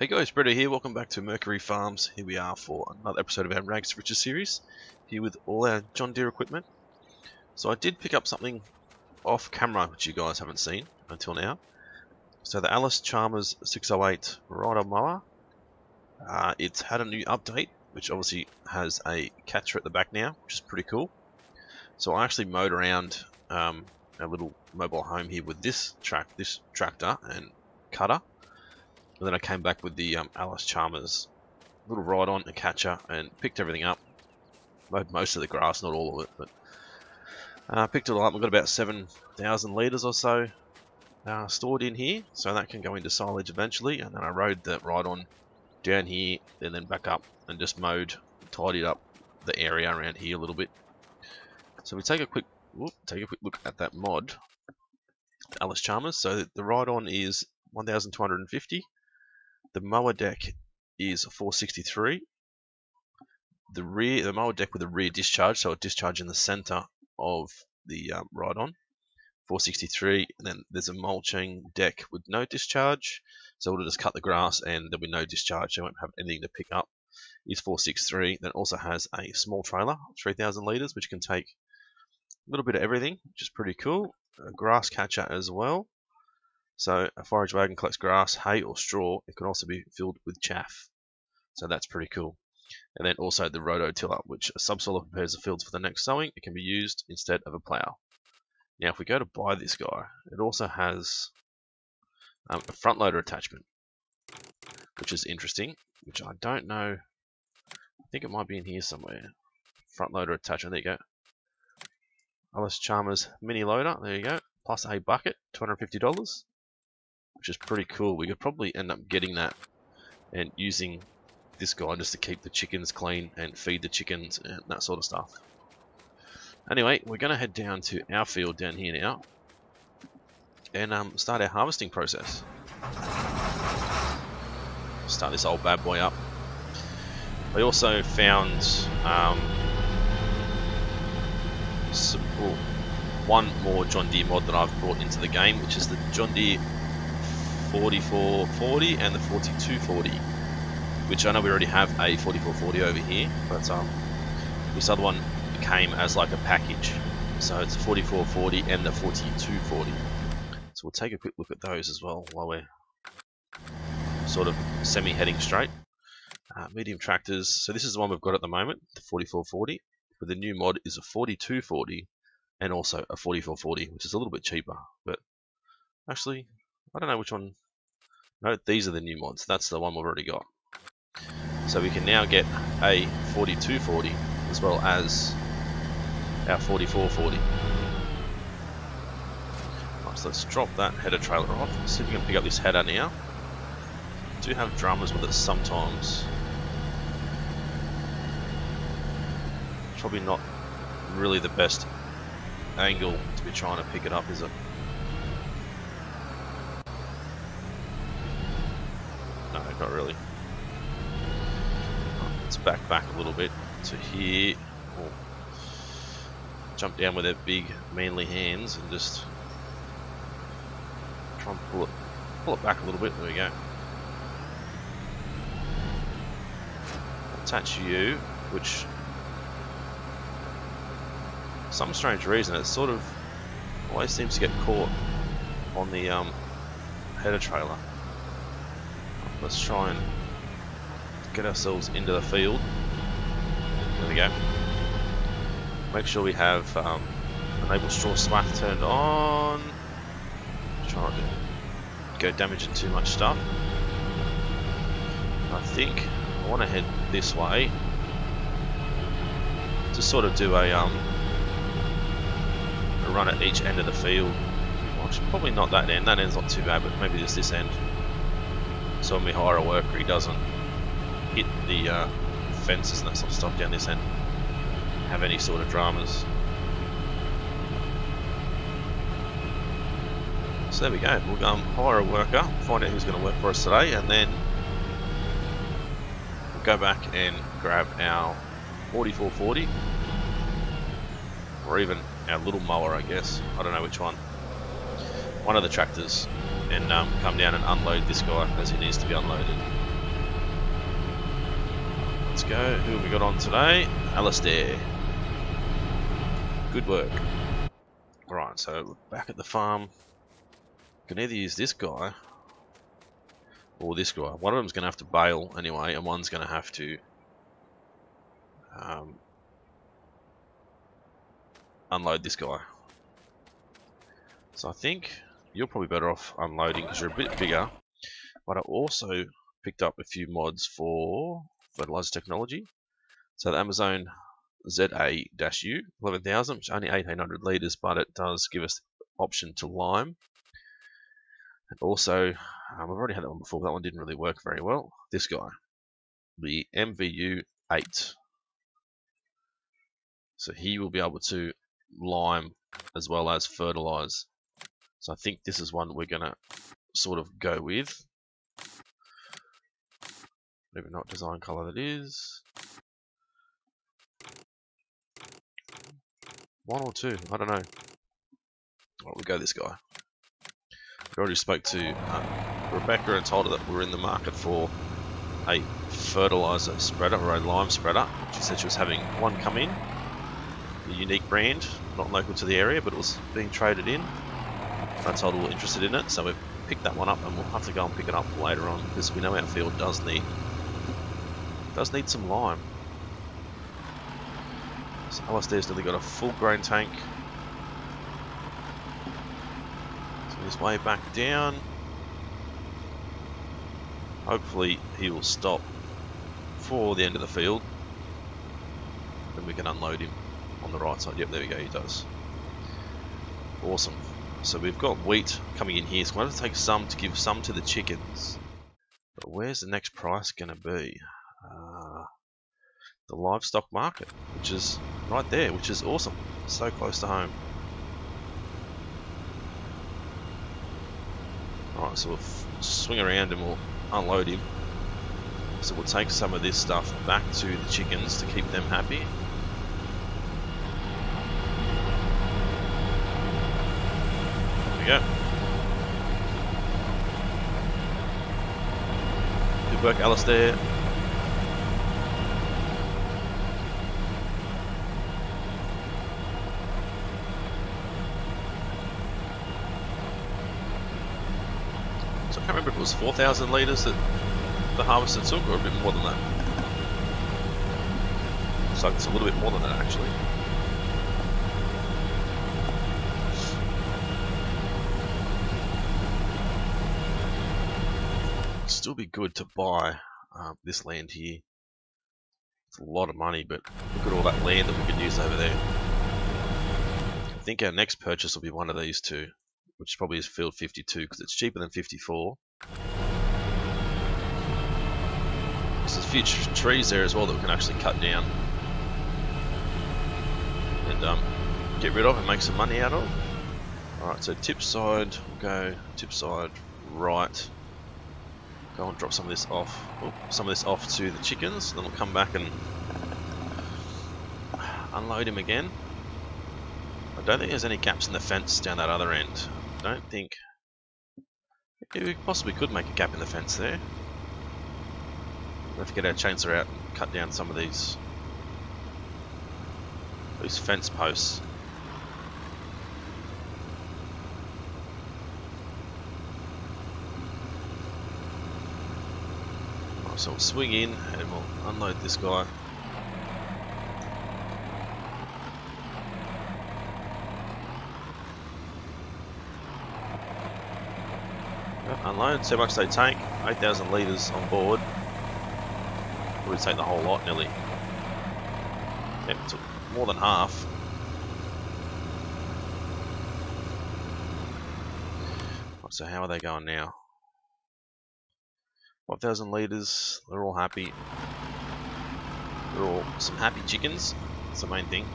Hey guys, Britto here, welcome back to Mercury Farms. Here we are for another episode of our Rags2Riches series, here with all our John Deere equipment. So I did pick up something off camera which you guys haven't seen until now. So the Alice Chalmers 608 rider mower, it's had a new update which obviously has a catcher at the back now, which is pretty cool. So I actually mowed around our little mobile home here with this tractor and cutter. And then I came back with the Alice Chalmers little ride-on and catcher and picked everything up. Mowed most of the grass, not all of it, but picked it all up. I've got about 7,000 litres or so stored in here, so that can go into silage eventually. And then I rode the ride-on down here and then back up and just mowed, tidied up the area around here a little bit. So we take a quick look at that mod, Alice Chalmers. So the ride-on is 1,250. The mower deck is 463. The mower deck with a rear discharge, so a discharge in the center of the ride-on, 463. And then there's a mulching deck with no discharge, so it'll just cut the grass and there'll be no discharge. So you won't have anything to pick up. Is 463. Then also has a small trailer, 3,000 litres, which can take a little bit of everything, which is pretty cool. A grass catcher as well. So a forage wagon collects grass, hay or straw. It can also be filled with chaff. So that's pretty cool. And then also the rototiller, which a subsoiler prepares the fields for the next sowing. It can be used instead of a plough. Now if we go to buy this guy, it also has a front loader attachment, which is interesting, which I don't know. I think it might be in here somewhere. Front loader attachment, there you go. Alice Chalmers mini loader, there you go. Plus a bucket, $250. Which is pretty cool. We could probably end up getting that and using this guy just to keep the chickens clean and feed the chickens and that sort of stuff. Anyway, we're going to head down to our field down here now and start our harvesting process. Start this old bad boy up. I also found one more John Deere mod that I've brought into the game, which is the John Deere 4440 and the 4240, which I know we already have a 4440 over here, but this other one came as like a package, so it's 4440 and the 4240. So we'll take a quick look at those as well while we're sort of semi-heading straight. Medium tractors, so this is the one we've got at the moment, the 4440, but the new mod is a 4240 and also a 4440, which is a little bit cheaper, but actually I don't know which one. No, these are the new mods. That's the one we've already got. So we can now get a 4240 as well as our 4440. Right, so let's drop that header trailer off. Let's see if we can pick up this header now. I do have drummers with it sometimes. Probably not really the best angle to be trying to pick it up, is it? No, not really. Let's back a little bit to here. Oh. Jump down with their big manly hands and just try and pull it back a little bit. There we go. Attach you, which for some strange reason it sort of always seems to get caught on the header trailer. Let's try and get ourselves into the field. There we go. Make sure we have enable straw swath turned on. Try not to go damaging too much stuff. I think I want to head this way to sort of do a run at each end of the field. Well, probably not that end. That end's not too bad, but maybe just this end. So when we hire a worker, he doesn't hit the fences and that sort of stuff down this end, have any sort of dramas. So there we go. We'll hire a worker, find out who's going to work for us today, and then we'll go back and grab our 4440, or even our little mower, I guess. I don't know which one. One of the tractors, and come down and unload this guy as he needs to be unloaded. let's go. Who have we got on today? Alistair. Good work. Alright, so back at the farm. Can either use this guy or this guy. One of them's going to have to bale anyway, and one's going to have to unload this guy. So I think you're probably better off unloading because you're a bit bigger. But I also picked up a few mods for fertilizer technology. So the Amazon ZA-U 11,000, which is only 1800 litres, but it does give us the option to lime. And also, I've already had that one before, but that one didn't really work very well. This guy, the MVU-8. So he will be able to lime as well as fertilize. So I think this is one we're going to sort of go with. Maybe not design color that is. One or two, I don't know. Well, we'll go this guy. We already spoke to Rebecca and told her that we're in the market for a fertilizer spreader or a lime spreader. She said she was having one come in, a unique brand, not local to the area, but it was being traded in. I told her we're interested in it, so we've picked that one up, and we'll have to go and pick it up later on because we know our field does need some lime. So Alistair's nearly got a full grain tank. So his way back down. Hopefully he will stop for the end of the field. Then we can unload him on the right side. Yep, there we go, he does. Awesome. So we've got wheat coming in here. So we're going to take some to give some to the chickens. But where's the next price going to be? The livestock market, which is right there, which is awesome. So close to home. Alright, so we'll swing around and we'll unload him. So we'll take some of this stuff back to the chickens to keep them happy. There we go. Good work, Alistair. I can't remember if it was 4,000 litres that the harvester took, or a bit more than that. So it's a little bit more than that actually. It'd still be good to buy this land here. It's a lot of money, but look at all that land that we could use over there. I think our next purchase will be one of these two, which probably is field 52 because it's cheaper than 54. There's a few trees there as well that we can actually cut down and get rid of and make some money out of. Alright, so tip side, we'll go tip side right. Go and drop some of this off. Some of this off to the chickens, then we'll come back and unload him again. I don't think there's any gaps in the fence down that other end. I don't think. We possibly could make a gap in the fence there. We'll have to get our chainsaw out and cut down some of these fence posts. Right, so we'll swing in and we'll unload this guy. Unload, see how much they take, 8,000 litres on board. Probably take the whole lot nearly. Yep, took more than half. So how are they going now? 5,000 litres, they're all happy. They're all some happy chickens, that's the main thing.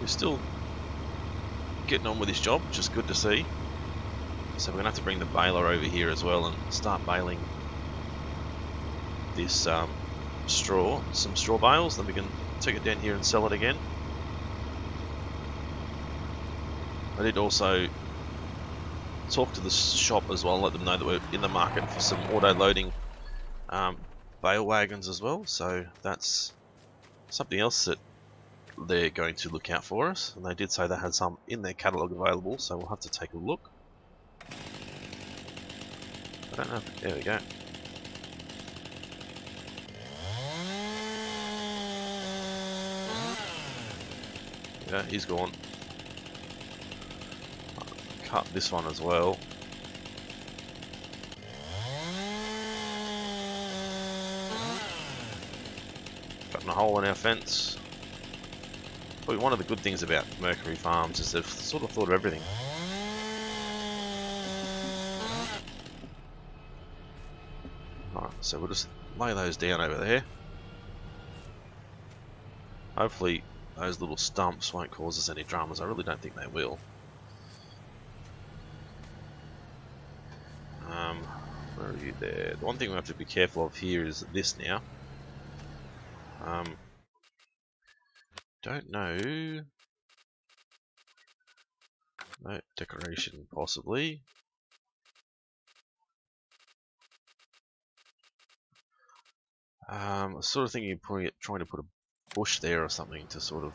We're still getting on with this job, which is good to see. So we're going to have to bring the baler over here as well and start baling this straw, some straw bales, then we can take it down here and sell it again. I did also talk to the shop as well, let them know that we're in the market for some auto-loading bale wagons as well. So that's something else that they're going to look out for us. And they did say they had some in their catalogue available, so we'll have to take a look. I don't know if, there we go. Yeah, he's gone. Cut this one as well. Cutting a hole in our fence. Probably one of the good things about Mercury Farms is they've sort of thought of everything. Alright, so we'll just lay those down over there. Hopefully those little stumps won't cause us any dramas. I really don't think they will. Where are you there? The one thing we have to be careful of here is this now. Don't know. No, decoration possibly. I was sort of thinking of trying to put a bush there or something to sort of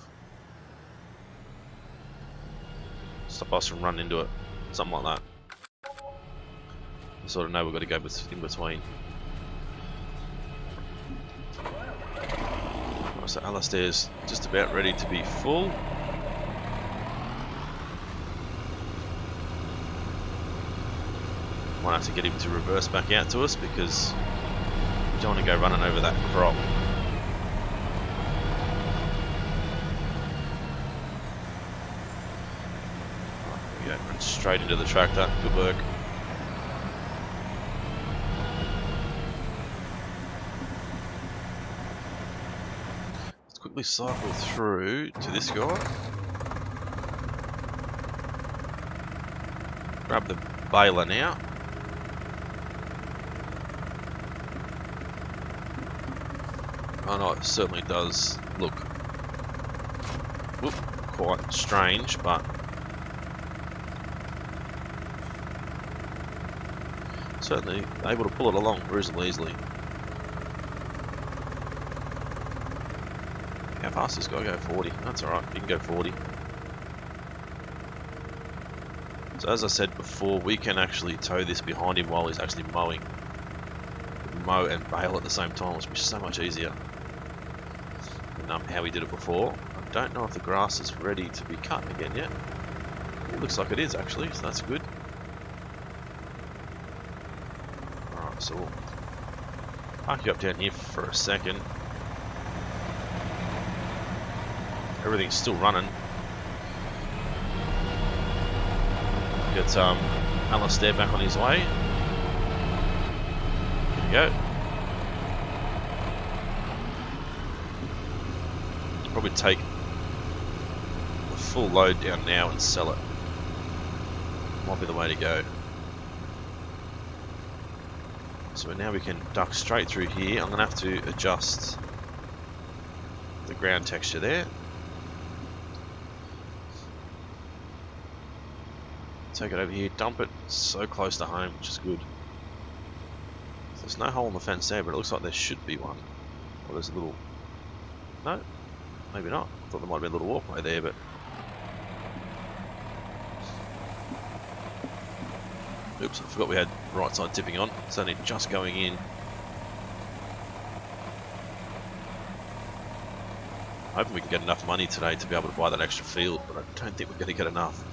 stop us from running into it. Something like that. I sort of know we've got to go in between. So Alastair's just about ready to be full. Might have to get him to reverse back out to us because we don't want to go running over that crop. Right, there we go, run straight into the tractor. Good work. Let's quickly cycle through to this guy. Grab the baler now. Oh no, it certainly does look quite strange, but certainly able to pull it along reasonably easily. How fast does this guy go? 40. That's alright, he can go 40. So as I said before, we can actually tow this behind him while he's actually mowing. Mow and bale at the same time, which is so much easier than how we did it before. I don't know if the grass is ready to be cut again yet. It looks like it is actually, so that's good. Alright, so we'll park you up down here for a second. Everything's still running. Get Alastair back on his way. Here we go. Probably take the full load down now and sell it. Might be the way to go. So now we can duck straight through here. I'm going to have to adjust the ground texture there. Take it over here, dump it so close to home, which is good. So there's no hole in the fence there, but it looks like there should be one. Well, there's a little... No, maybe not. I thought there might be a little walkway there, but... Oops, I forgot we had right side tipping on. It's only just going in. Hoping we can get enough money today to be able to buy that extra field, but I don't think we're going to get enough.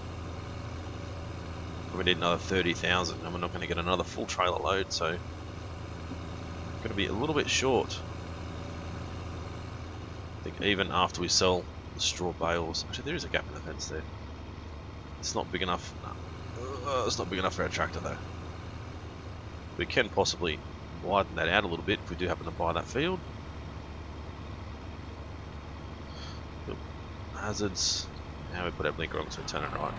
We need another 30,000 and we're not going to get another full trailer load, so going to be a little bit short. I think even after we sell the straw bales, actually there is a gap in the fence there. It's not big enough. No, it's not big enough for our tractor though. We can possibly widen that out a little bit if we do happen to buy that field. Hazards. Now we put our blinker on so we turn it right.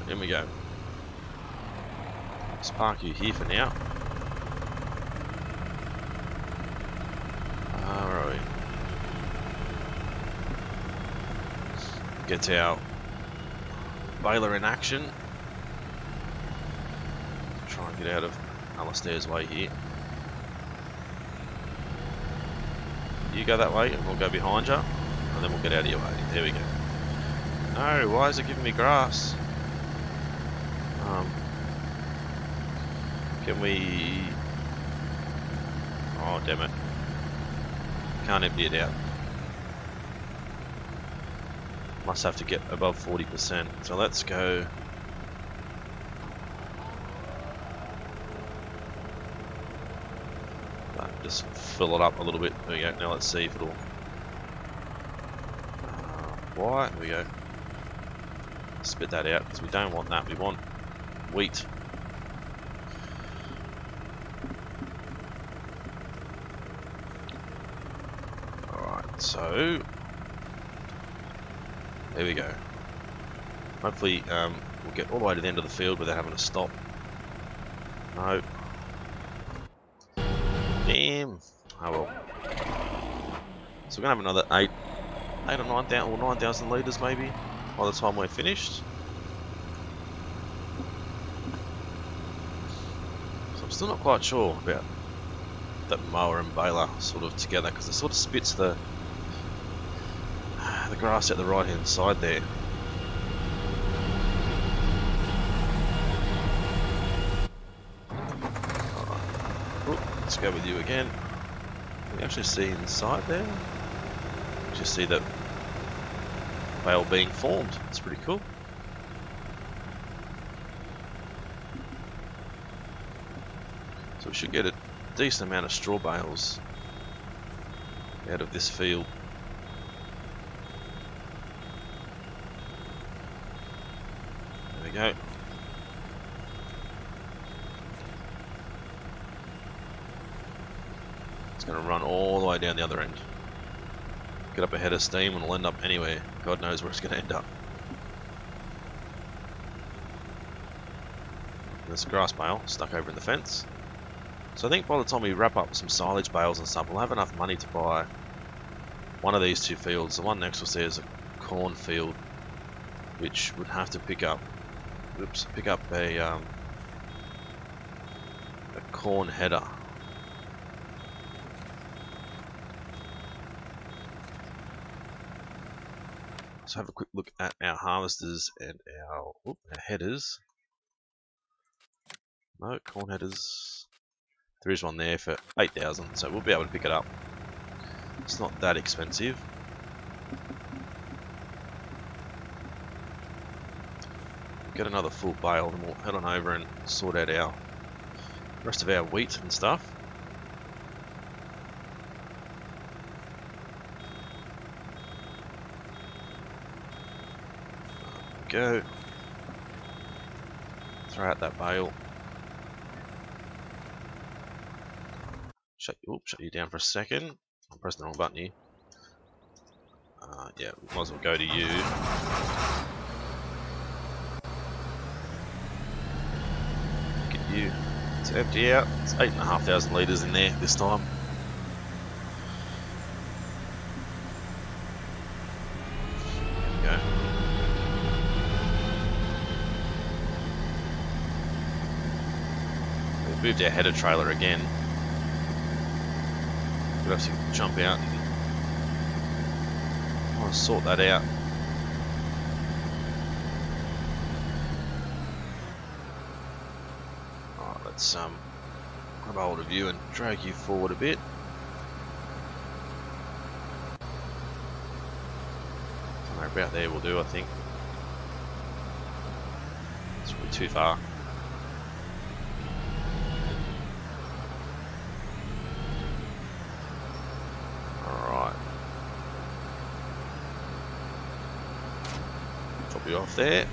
In we go. Let's park you here for now. Where are we? get our baler in action. Try and get out of Alistair's way here. You go that way and we'll go behind you, and then we'll get out of your way. There we go. No, why is it giving me grass? Can we... Oh, damn it. Can't empty it out. Must have to get above 40%. So let's go... Just fill it up a little bit. There we go. Now let's see if it'll... Why? There we go. Spit that out because we don't want that. We want wheat. Alright, so... There we go. Hopefully we'll get all the way to the end of the field without having to stop. No. Damn. Oh well. So we're gonna have another 8 or 9,000 or 9,000 litres maybe by the time we're finished. So I'm still not quite sure about that mower and baler sort of together, because it sort of spits the grass out the right hand side there. Let's go with you again. Can we actually see inside there? Just see that bale being formed. It's pretty cool. So we should get a decent amount of straw bales out of this field. There we go. Going to run all the way down the other end. Get up ahead of steam and it'll end up anywhere. God knows where it's going to end up. There's a grass bale stuck over in the fence. So I think by the time we wrap up some silage bales and stuff, we'll have enough money to buy one of these two fields. The one next to us there is a corn field, which would have to pick up a corn header. Let's have a quick look at our harvesters and our headers. No, corn headers. There is one there for 8,000, so we'll be able to pick it up. It's not that expensive. Get another full bale and we'll head on over and sort out our rest of our wheat and stuff. Go. Throw out that bale. Shut you down for a second. I'm pressing the wrong button here. Yeah, we might as well go to you. Get you to empty out. It's 8,500 litres in there this time. Moved our header trailer again. We'll have to jump out and I'll sort that out. Alright, let's grab hold of you and drag you forward a bit. Somewhere about there will do, I think. It's probably too far. Off there.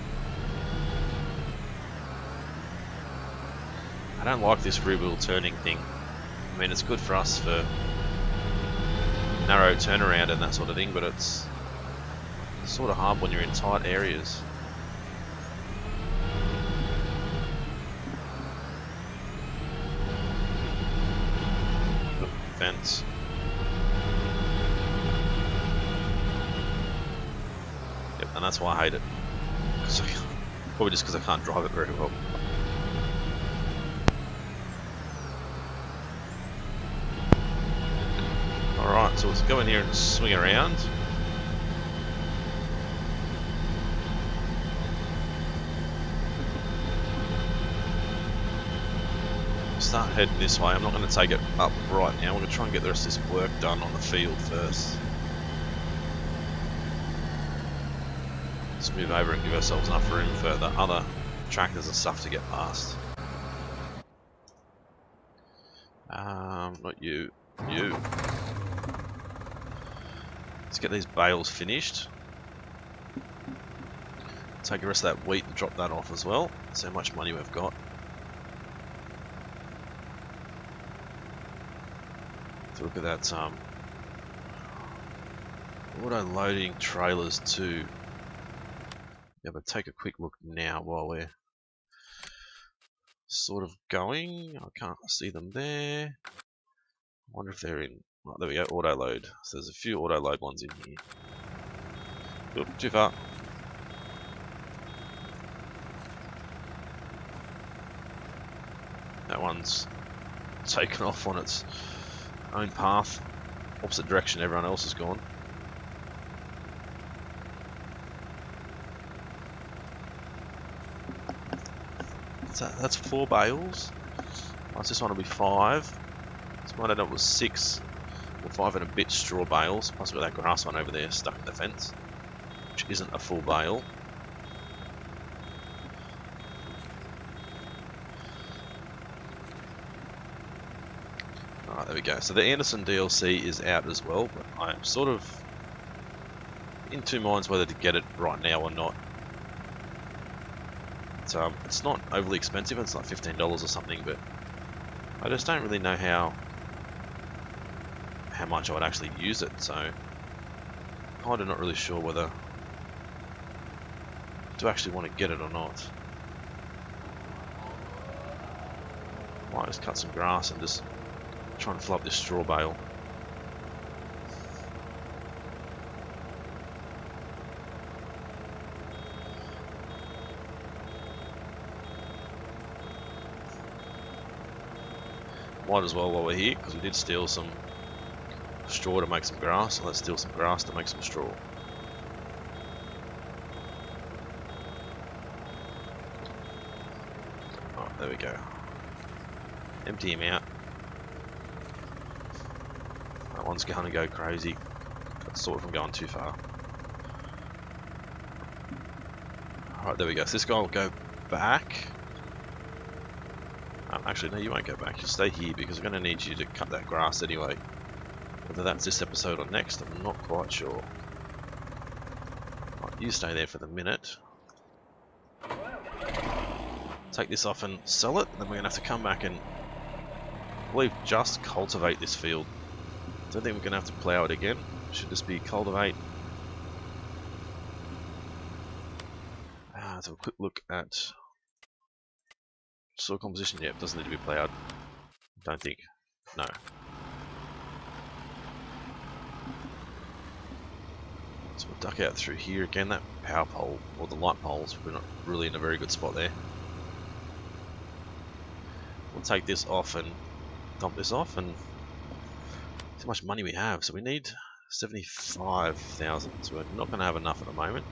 I don't like this rear wheel turning thing. I mean, it's good for us for narrow turnaround and that sort of thing, but it's sort of hard when you're in tight areas. Fence. that's why I hate it. Probably just because I can't drive it very well. Alright, so let's go in here and swing around. Start heading this way. I'm not going to take it up right now. I'm going to try and get the rest of this work done on the field first. Let's move over and give ourselves enough room for the other tractors and stuff to get past. Not you. You. Let's get these bales finished. Take the rest of that wheat and drop that off as well. See how much money we've got. So look at that auto loading trailers too. Yeah, but take a quick look now while we're sort of going. I can't see them there. I wonder if they're in. Oh, there we go, auto load. So there's a few auto load ones in here. Oop, too far. That one's taken off on its own path, opposite direction everyone else has gone. So that's 4 bales. Plus this one will be 5. This one I know it was 6 or 5 and a bit straw bales. Plus we've got that grass one over there stuck in the fence, which isn't a full bale. Alright, there we go. So the Anderson DLC is out as well, but I'm sort of in two minds whether to get it right now or not. It's not overly expensive, it's like $15 or something, but I just don't really know how much I would actually use it, so kind of not really sure whether to actually want to get it or not. Might just cut some grass and just try and fill up this straw bale. Might as well while we're here, because we did steal some straw to make some grass, so let's steal some grass to make some straw. Oh, there we go. Empty him out. That one's going to go crazy. Got to stop it from going too far. Alright, there we go. So this guy will go back. Actually, no, you won't go back. You'll stay here because we're going to need you to cut that grass anyway. Whether that's this episode or next, I'm not quite sure. Right, you stay there for the minute. Take this off and sell it, and then we're going to have to come back and, I believe, just cultivate this field. I don't think we're going to have to plough it again. It should just be cultivate. Let's have a quick look at soil composition. Yep, doesn't need to be ploughed. Don't think. No. So we'll duck out through here again. That power pole, or the light poles, we're not really in a very good spot there. We'll take this off and dump this off, and see how much money we have. So we need 75,000. So we're not going to have enough at the moment.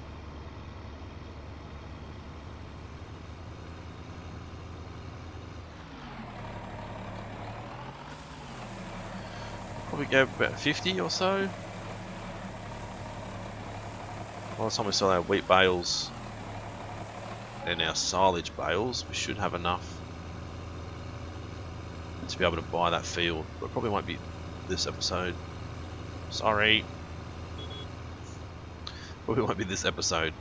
Probably go about 50 or so. By the time we sell our wheat bales and our silage bales, we should have enough to be able to buy that field. But it probably won't be this episode. Sorry. Probably won't be this episode.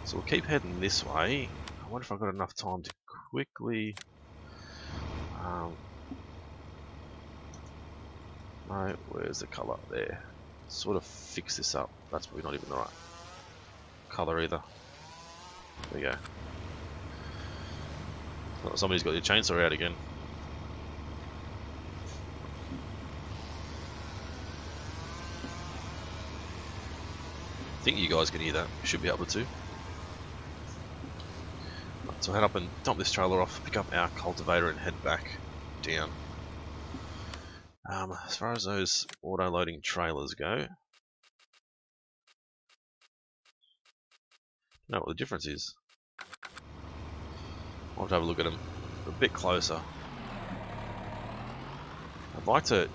So we'll keep heading this way. I wonder if I've got enough time to quickly... no, where's the colour? There. Sort of fix this up. That's probably not even the right colour either. There we go. Oh, somebody's got their chainsaw out again. think you guys can hear that. You should be able to. Right, so I'll head up and dump this trailer off, pick up our cultivator and head back down. As far as those auto-loading trailers go, I don't know what the difference is. I'll have to have a look at them a bit closer. I'd like to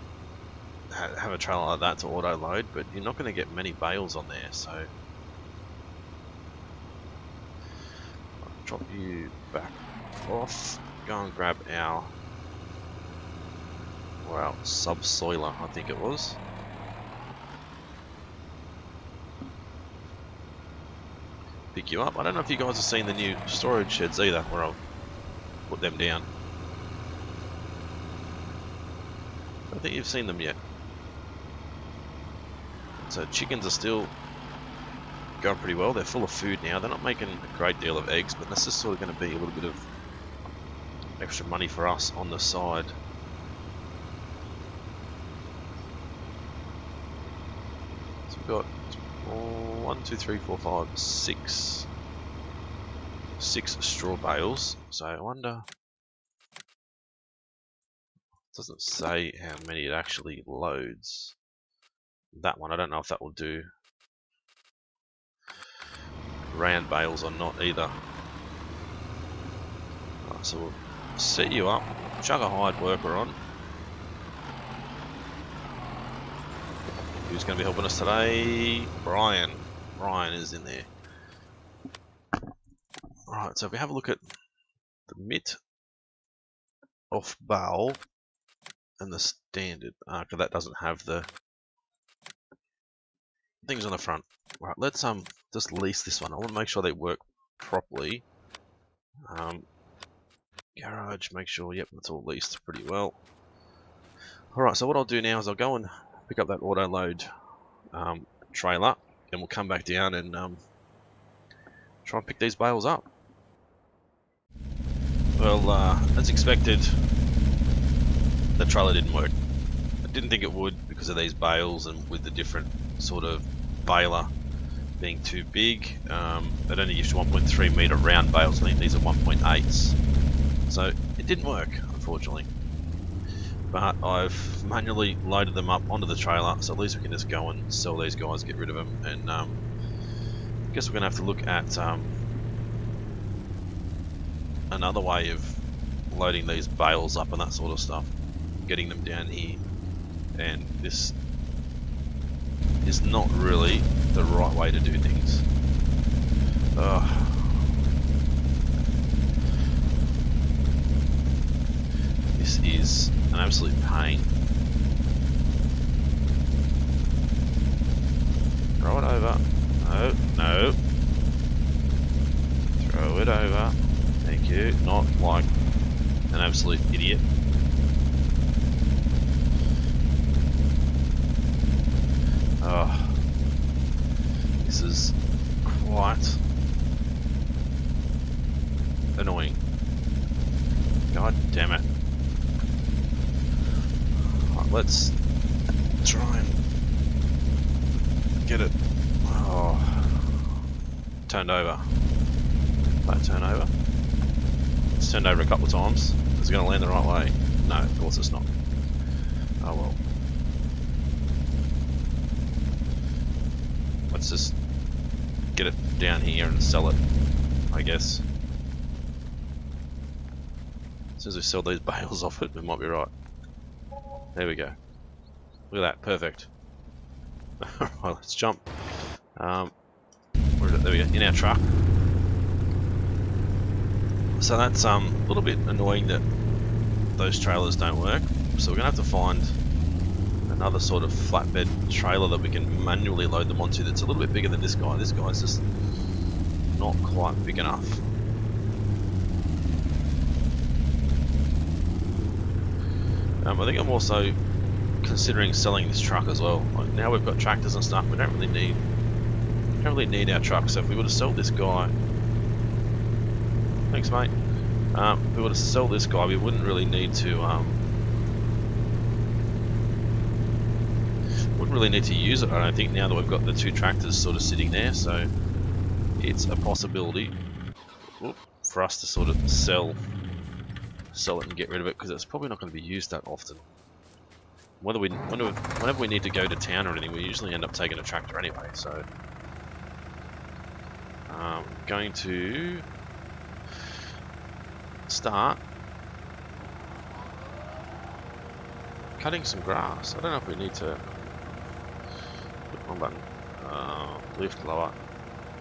have a trailer like that to auto-load, but you're not going to get many bales on there, so I'll drop you back off, go and grab our subsoiler, I think it was. Pick you up. I don't know if you guys have seen the new storage sheds either, where I'll put them down. I don't think you've seen them yet. So chickens are still going pretty well. They're full of food now. They're not making a great deal of eggs, but this is sort of going to be a little bit of extra money for us on the side. So we've got 1, 2, 3, 4, 5, 6 straw bales. So I wonder, it doesn't say how many it actually loads. That one, I don't know if that will do round bales or not either. Right, so we'll set you up, chuck a hired worker on. Who's going to be helping us today? Brian. Brian is in there. Alright, so if we have a look at the mitt off bale and the standard, because that doesn't have the things on the front. Right, let's just lease this one. I want to make sure they work properly. Garage, make sure, yep, it's all leased pretty well. Alright, so what I'll do now is I'll go and pick up that auto load trailer, and we'll come back down and try and pick these bales up. Well, as expected, the trailer didn't work. I didn't think it would because of these bales and with the different sort of baler being too big. It only used 1.3 meter round bales. I think these are 1.8s. So it didn't work, unfortunately. But I've manually loaded them up onto the trailer, so at least we can just go and sell these guys, get rid of them, and I guess we're going to have to look at another way of loading these bales up and that sort of stuff, getting them down here, and this is not really the right way to do things. This is an absolute pain. Throw it over. No, no. Throw it over. Thank you. Not like an absolute idiot. Oh, this is quite annoying. God damn it. Right, let's try and get it turned over. That turn over. It's turned over a couple of times. Is it going to land the right way? No, of course it's not. Oh well. Let's just get it down here and sell it, I guess. As soon as we sell these bales off it, we might be right. There we go. Look at that, perfect. Alright, let's jump. Where is it? There we go, in our truck. So that's a little bit annoying that those trailers don't work. So we're going to have to find another sort of flatbed trailer that we can manually load them onto that's a little bit bigger than this guy. This guy's just not quite big enough. I think I'm also considering selling this truck as well. Like now we've got tractors and stuff, we don't really need our truck. So if we were to sell this guy, thanks mate. If we were to sell this guy, we wouldn't really need to. We'll wouldn't really need to use it, I don't think, now that we've got the two tractors sort of sitting there, so it's a possibility for us to sort of sell it and get rid of it, because it's probably not going to be used that often. Whenever we need to go to town or anything, we usually end up taking a tractor anyway, so I'm going to start cutting some grass. I don't know if we need to put one button, lift, lower.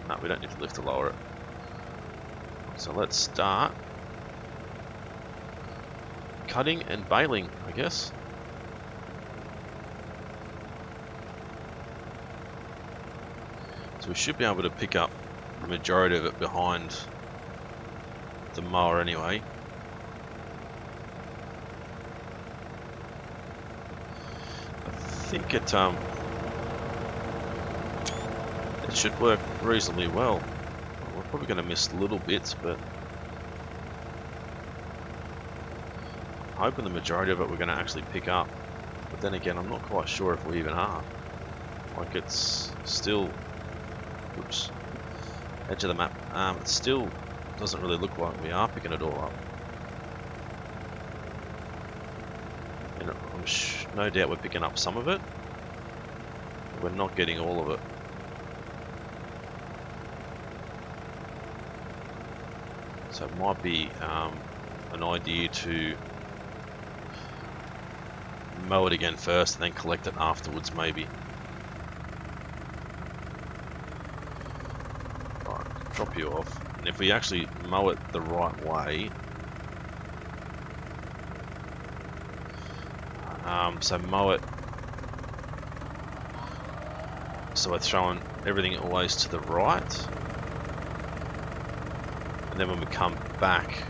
No, we don't need to lift or lower it. So let's start cutting and baling, I guess. So we should be able to pick up the majority of it behind the mower anyway. I think it should work reasonably well. We're probably going to miss little bits, but I'm hoping the majority of it we're going to actually pick up. But then again, I'm not quite sure if we even are. Like, it's still, oops, edge of the map. It still doesn't really look like we are picking it all up. And no doubt we're picking up some of it. We're not getting all of it. So it might be an idea to mow it again first and then collect it afterwards, maybe. Right, drop you off. And if we actually mow it the right way, so mow it so we're throwing everything always to the right, and then when we come back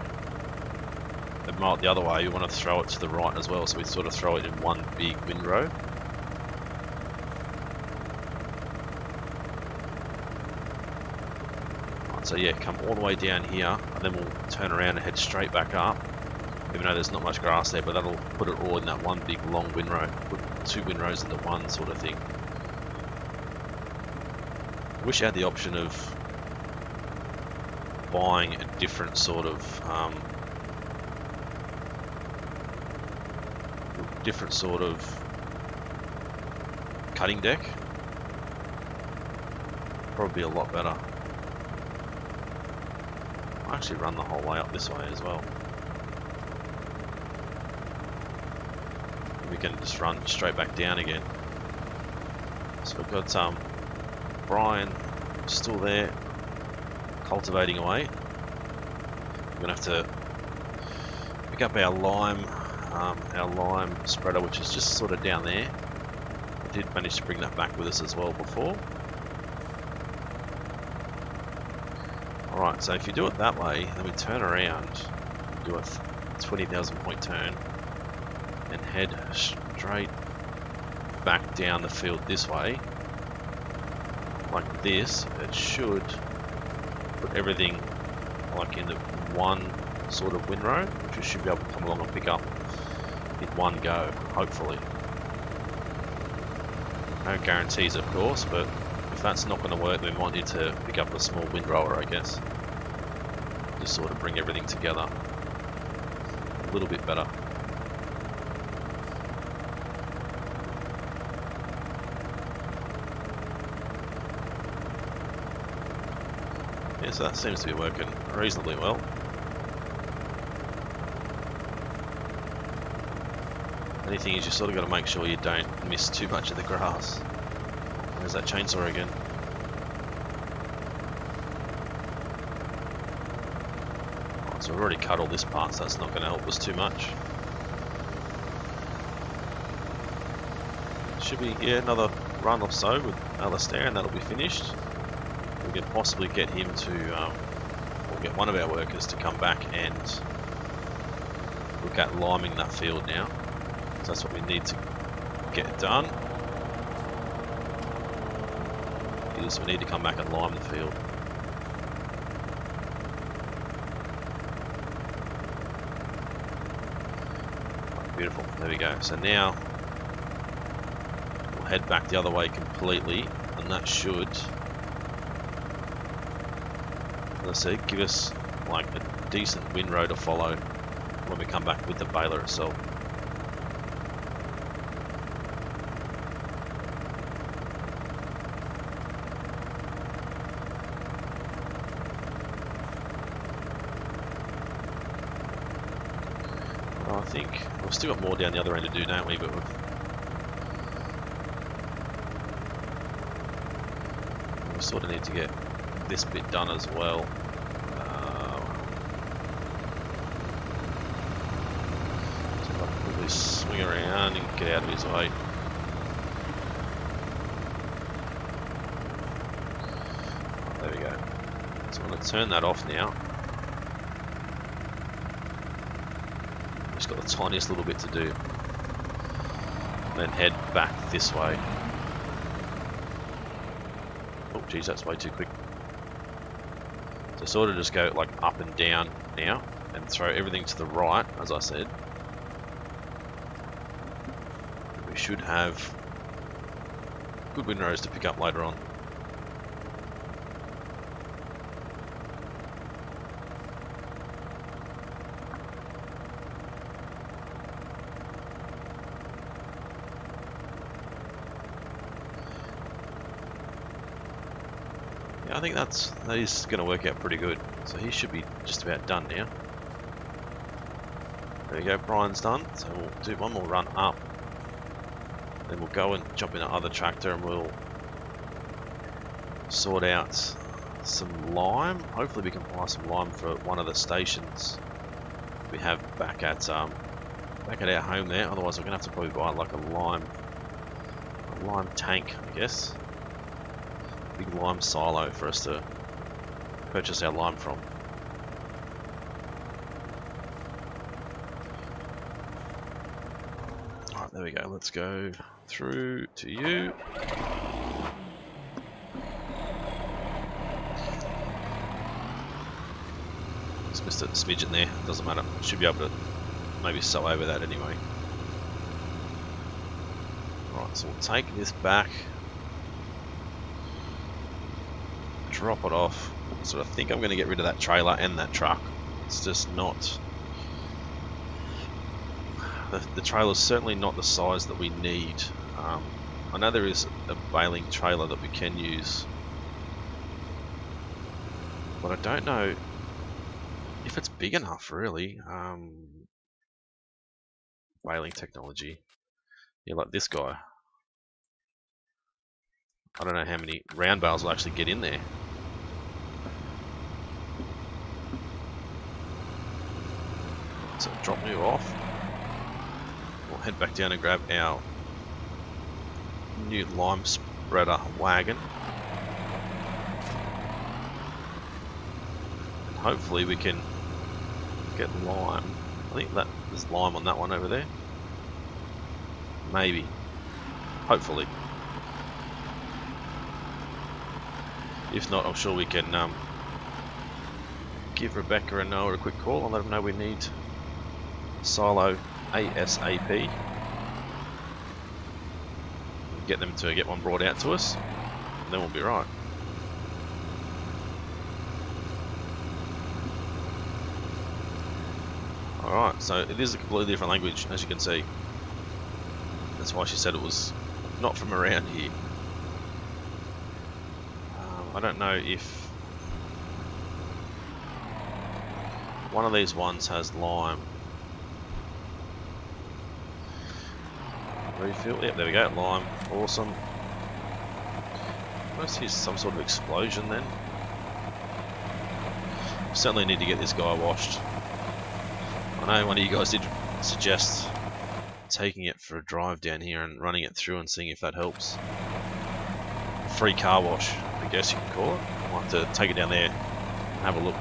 and mow it the other way, we want to throw it to the right as well, so we sort of throw it in one big windrow. Right, so yeah, come all the way down here, and then we'll turn around and head straight back up, even though there's not much grass there, but that'll put it all in that one big long windrow, put two windrows into one sort of thing. I wish I had the option of buying a different sort of cutting deck. Probably a lot better. I'll actually run the whole way up this way as well. We can just run straight back down again. So we've got Brian still there, cultivating away. We're gonna have to pick up our lime spreader, which is just sort of down there. I did manage to bring that back with us as well before. Alright, so if you do it that way, then we turn around, do a 20,000 point turn, and head straight back down the field this way, like this, it should put everything like in the one sort of windrow, which we should be able to come along and pick up in one go, hopefully. No guarantees, of course, but if that's not going to work, we might need to pick up a small windrower, I guess. Just sort of bring everything together a little bit better. Yeah, so that seems to be working reasonably well. Only thing is, you sort of got to make sure you don't miss too much of the grass. There's that chainsaw again. Right, so we've already cut all this part, so that's not going to help us too much. Should be, yeah, another run or so with Alastair, and that'll be finished. We can possibly get him to, or get one of our workers to come back and look at liming that field now. So that's what we need to get done. Is we need to come back and lime the field. Beautiful. There we go. So now we'll head back the other way completely, and that should, as I said, give us like a decent windrow to follow when we come back with the baler itself. I think we've still got more down the other end to do, don't we? But we sort of need to get this bit done as well. So I'll probably swing around and get out of his way. There we go. So I'm going to turn that off now. Just got the tiniest little bit to do. Then head back this way. Oh geez, that's way too quick. So sort of just go like up and down now and throw everything to the right, as I said. We should have good windrows to pick up later on. I think that is going to work out pretty good. So he should be just about done now. There we go, Brian's done. So we'll do one more run up. Then we'll go and jump in our other tractor and we'll sort out some lime. Hopefully we can buy some lime for one of the stations we have back at our home there. Otherwise we're going to have to probably buy like a lime tank, I guess. Big lime silo for us to purchase our lime from. Alright, there we go. Let's go through to you. Just missed a smidgen there. Doesn't matter. Should be able to maybe sew over that anyway. Alright, so we'll take this back. Drop it off. So I think I'm going to get rid of that trailer and that truck. It's just not... The trailer's certainly not the size that we need. I know there is a baling trailer that we can use, but I don't know if it's big enough really. Baling technology. Yeah, like this guy. I don't know how many round bales will actually get in there. So drop you off. We'll head back down and grab our new lime spreader wagon. And hopefully we can get lime. I think that there's lime on that one over there. Maybe. Hopefully. If not, I'm sure we can give Rebecca and Noah a quick call and let them know we need silo ASAP. Get them to get one brought out to us, and then we'll be right. Alright, so it is a completely different language, as you can see. That's why she said it was not from around here. I don't know if one of these ones has lime. Refill, yep, there we go, lime, awesome. Must hear some sort of explosion then. Certainly need to get this guy washed. I know one of you guys did suggest taking it for a drive down here and running it through and seeing if that helps. Free car wash, I guess you can call it. I'll have to take it down there and have a look.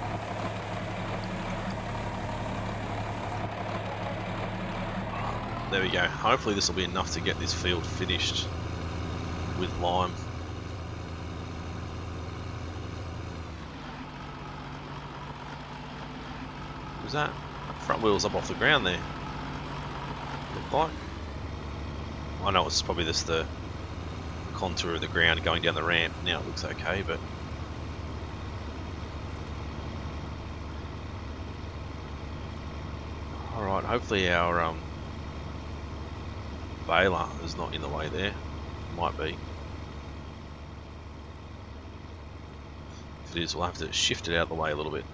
There we go. Hopefully this will be enough to get this field finished with lime. Was that? Front wheel's up off the ground there. Look like. I know it's probably just the contour of the ground going down the ramp. Now it looks okay, but alright, hopefully our baler is not in the way there. Might be. If it is, we'll have to shift it out of the way a little bit.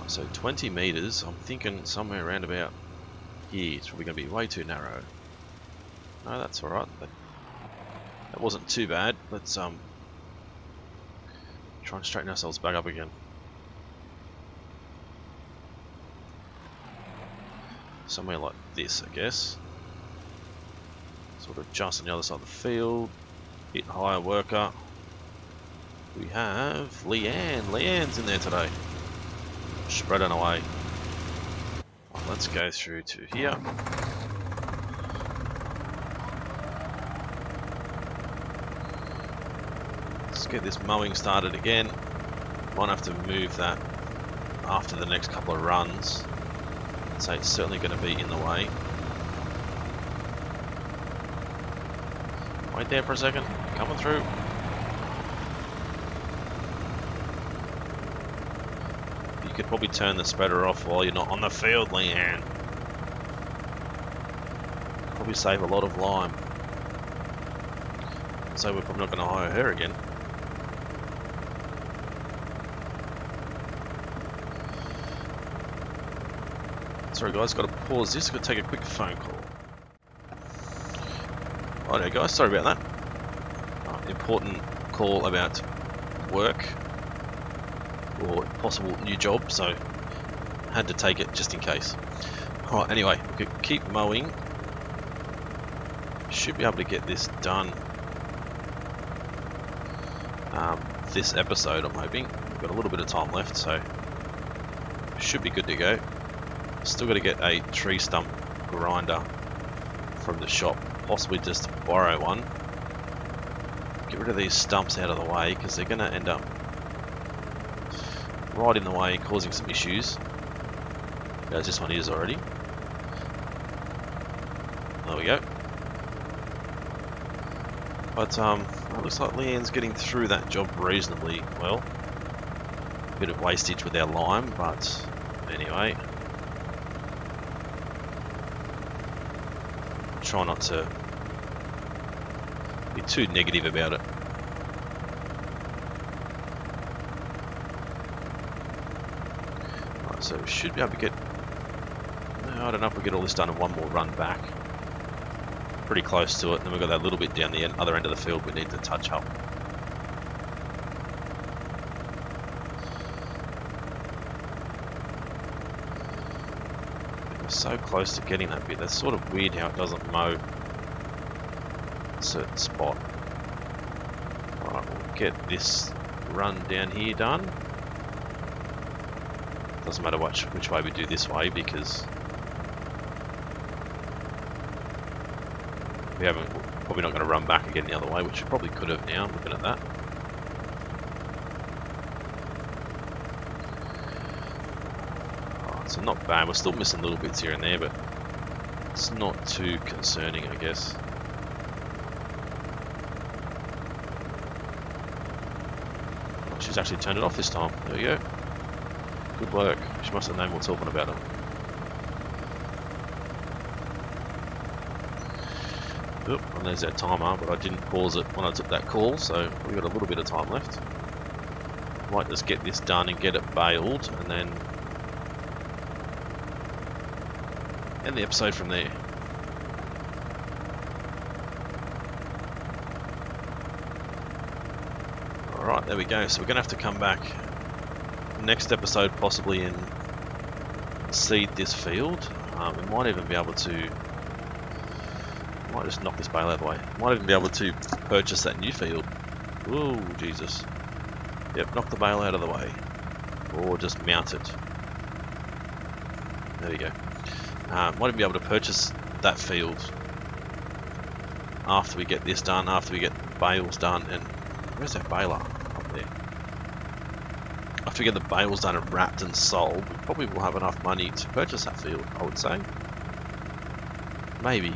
So 20 meters, I'm thinking somewhere around about here. It's probably going to be way too narrow. No, that's alright. That wasn't too bad. Let's try and straighten ourselves back up again. Somewhere like this, I guess. Sort of just on the other side of the field. Hit higher worker. We have Leanne. Leanne's in there today. Spreading away. Well, let's go through to here. Let's get this mowing started again. Might have to move that after the next couple of runs. So it's certainly going to be in the way. Wait there for a second. Coming through. You could probably turn the spreader off while you're not on the field, Leanne. Probably save a lot of lime. So we're probably not going to hire her again. Sorry guys, got to pause this, got to take a quick phone call. Alright guys, sorry about that. Important call about work or possible new job, so had to take it just in case. Alright, anyway, we could keep mowing. Should be able to get this done this episode, I'm hoping. We've got a little bit of time left, so should be good to go. Still got to get a tree stump grinder from the shop, possibly just borrow one. Get rid of these stumps out of the way because they're going to end up right in the way, causing some issues. As this one is already. There we go. But it looks like Leanne's getting through that job reasonably well. A bit of wastage with our lime, but anyway. Try not to be too negative about it. Right, so we should be able to get, I don't know if we get all this done in one more run back. Pretty close to it, and then we've got that little bit down the other end of the field we need to touch up. We're so close to getting that bit. That's sort of weird how it doesn't mow a certain spot. Alright, we'll get this run down here done. Doesn't matter which way we do this way because we're probably not going to run back again the other way, which we probably could have now, looking at that. So not bad, we're still missing little bits here and there, but it's not too concerning, I guess. Oh, she's actually turned it off this time. There we go. Good work. She must have known we're talking about it. Oop, and there's that timer, but I didn't pause it when I took that call, so we've got a little bit of time left. Might just get this done and get it baled, and then end the episode from there. Alright, there we go. So we're going to have to come back next episode possibly and seed this field. We might even be able to, might just knock this bale out of the way. Might even be able to purchase that new field. Ooh, Jesus. Yep, knock the bale out of the way. Or just mount it. There we go. Might even be able to purchase that field after we get this done, after we get bales done, and where's that baler? Up there. After we get the bales done and wrapped and sold, we probably will have enough money to purchase that field, I would say. Maybe.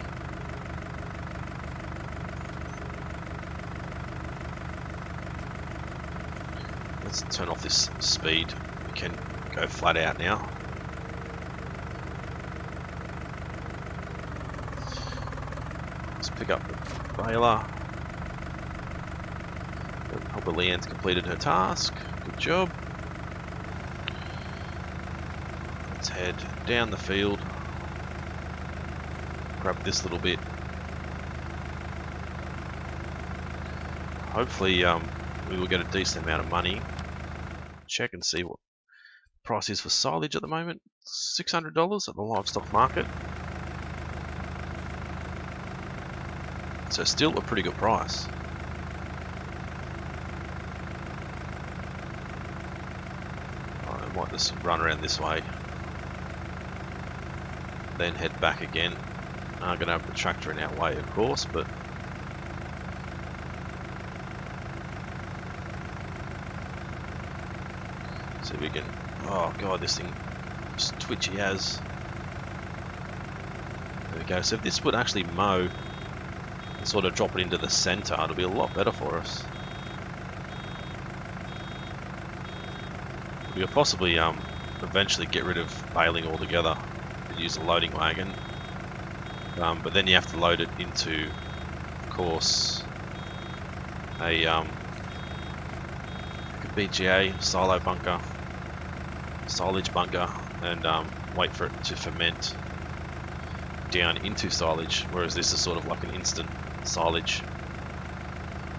Let's turn off this speed. We can go flat out now. Let's pick up the baler. Hope Leanne's completed her task. Good job. Let's head down the field. Grab this little bit. Hopefully we will get a decent amount of money. Check and see what the price is for silage at the moment. $600 at the livestock market. So still a pretty good price. I might just run around this way. Then head back again. I'm going to have the tractor in our way, of course, but see if we can. Oh god, this thing is twitchy as. There we go. So if this would actually mow and sort of drop it into the center, it'll be a lot better for us. We could possibly eventually get rid of baling altogether and use a loading wagon. But then you have to load it into, of course, a BGA silo bunker, silage bunker, and wait for it to ferment down into silage. Whereas this is sort of like an instant silage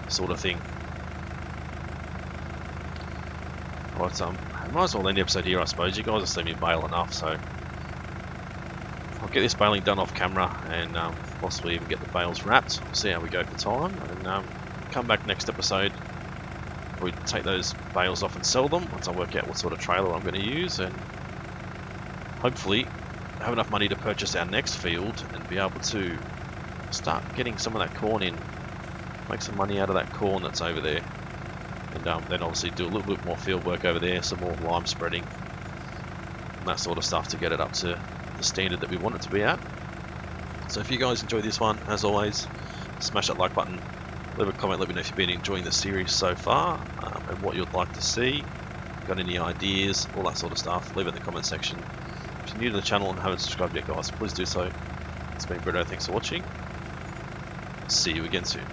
sort of thing. But I might as well end the episode here, I suppose. You guys have seen me bale enough, so I'll get this baling done off camera and possibly even get the bales wrapped. We'll see how we go for time, and come back next episode. We take those bales off and sell them once I work out what sort of trailer I'm going to use, and hopefully have enough money to purchase our next field and be able to start getting some of that corn in, make some money out of that corn that's over there, and then obviously do a little bit more field work over there, some more lime spreading and that sort of stuff to get it up to the standard that we want it to be at. So if you guys enjoyed this one, as always, smash that like button, leave a comment, let me know if you've been enjoying the series so far, and what you'd like to see. Got any ideas, all that sort of stuff, leave it in the comment section. If you're new to the channel and haven't subscribed yet, guys, please do so. It's been Britto, thanks for watching. See you again soon.